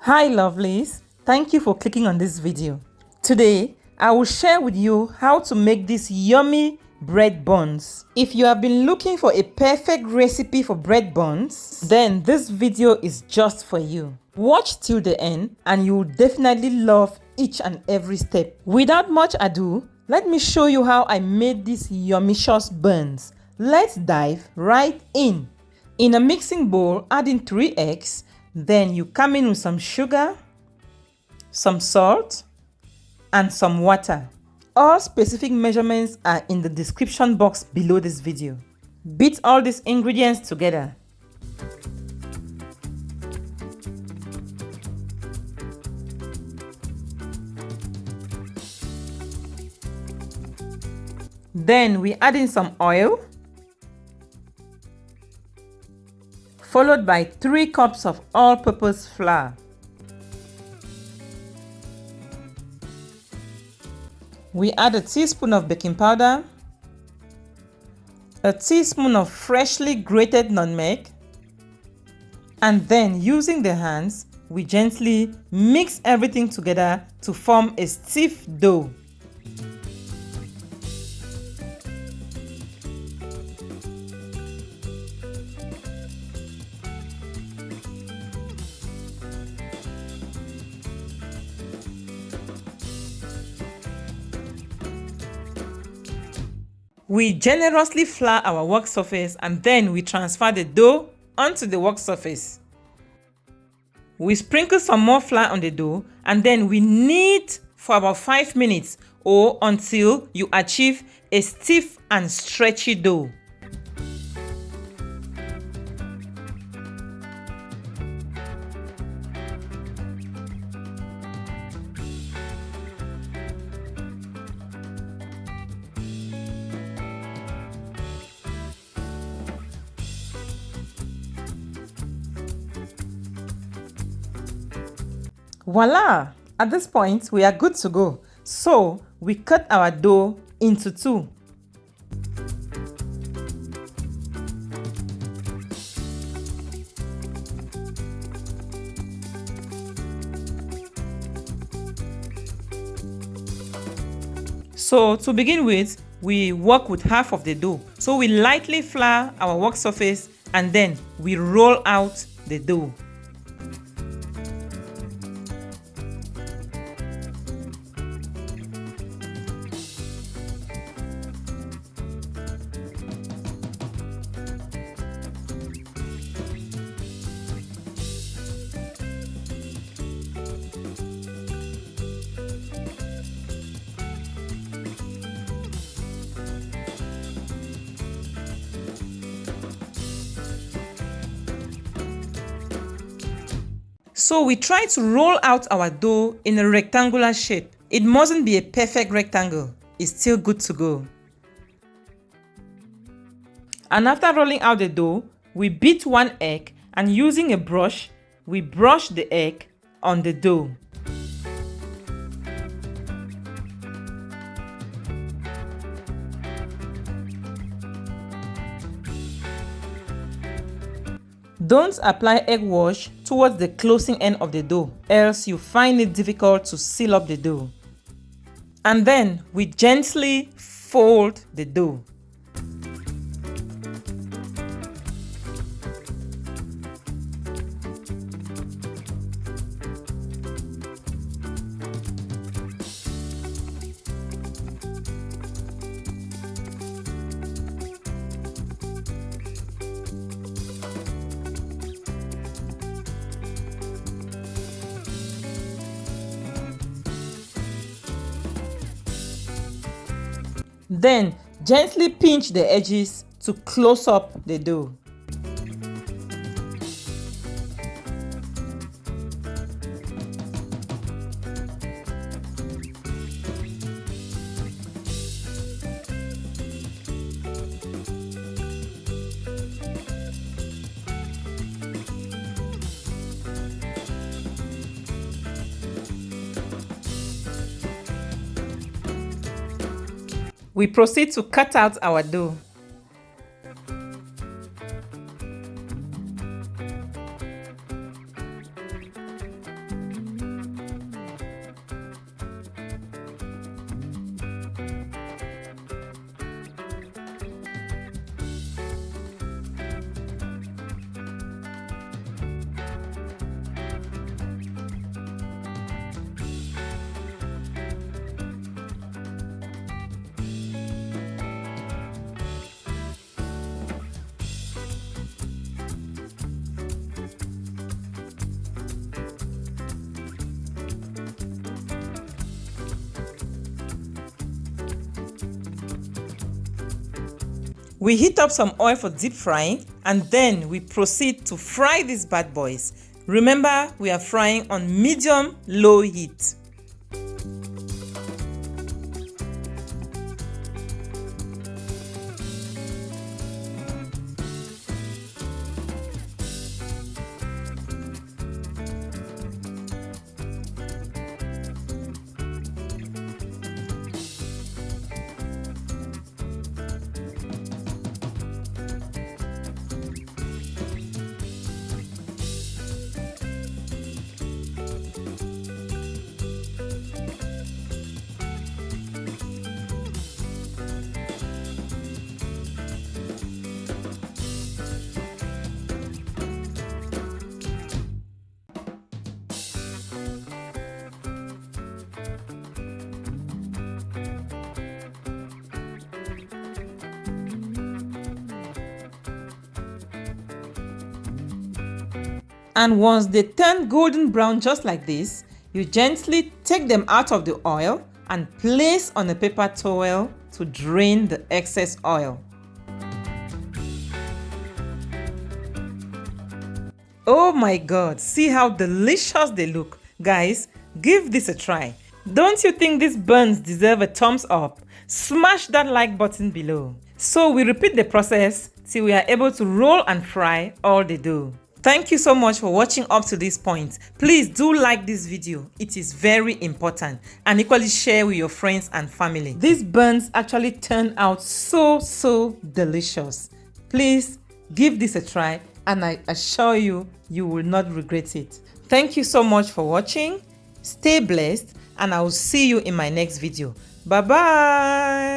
Hi lovelies, thank you for clicking on this video. Today, I will share with you how to make these yummy bread buns. If you have been looking for a perfect recipe for bread buns, then this video is just for you. Watch till the end and you will definitely love each and every step. Without much ado, let me show you how I made these yummicious buns. Let's dive right in. In a mixing bowl, add in 3 eggs. Then you come in with some sugar, some salt, and some water. All specific measurements are in the description box below this video. Beat all these ingredients together. Then we add in some oil, followed by 3 cups of all-purpose flour. We add a teaspoon of baking powder, a teaspoon of freshly grated nutmeg, and then using the hands, we gently mix everything together to form a stiff dough. We generously flour our work surface and then we transfer the dough onto the work surface. We sprinkle some more flour on the dough and then we knead for about 5 minutes or until you achieve a stiff and stretchy dough. Voila! At this point, we are good to go. So, we cut our dough into 2. So, to begin with, we work with half of the dough. So, we lightly flour our work surface and then we roll out the dough. So we try to roll out our dough in a rectangular shape. It mustn't be a perfect rectangle. It's still good to go. And after rolling out the dough, we beat 1 egg and using a brush, we brush the egg on the dough. Don't apply egg wash towards the closing end of the dough, else you find it difficult to seal up the dough. And then we gently fold the dough. Then gently pinch the edges to close up the dough. We proceed to cut out our dough. We heat up some oil for deep frying and then we proceed to fry these bad boys. Remember, we are frying on medium-low heat. And once they turn golden brown just like this, you gently take them out of the oil and place on a paper towel to drain the excess oil. Oh my God, see how delicious they look. Guys, give this a try. Don't you think these buns deserve a thumbs up? Smash that like button below. So we repeat the process till we are able to roll and fry all the dough. Thank you so much for watching up to this point. Please do like this video. It is very important, and equally share with your friends and family. These buns actually turn out so delicious. Please give this a try and I assure you, you will not regret it. Thank you so much for watching. Stay blessed and I will see you in my next video. Bye bye.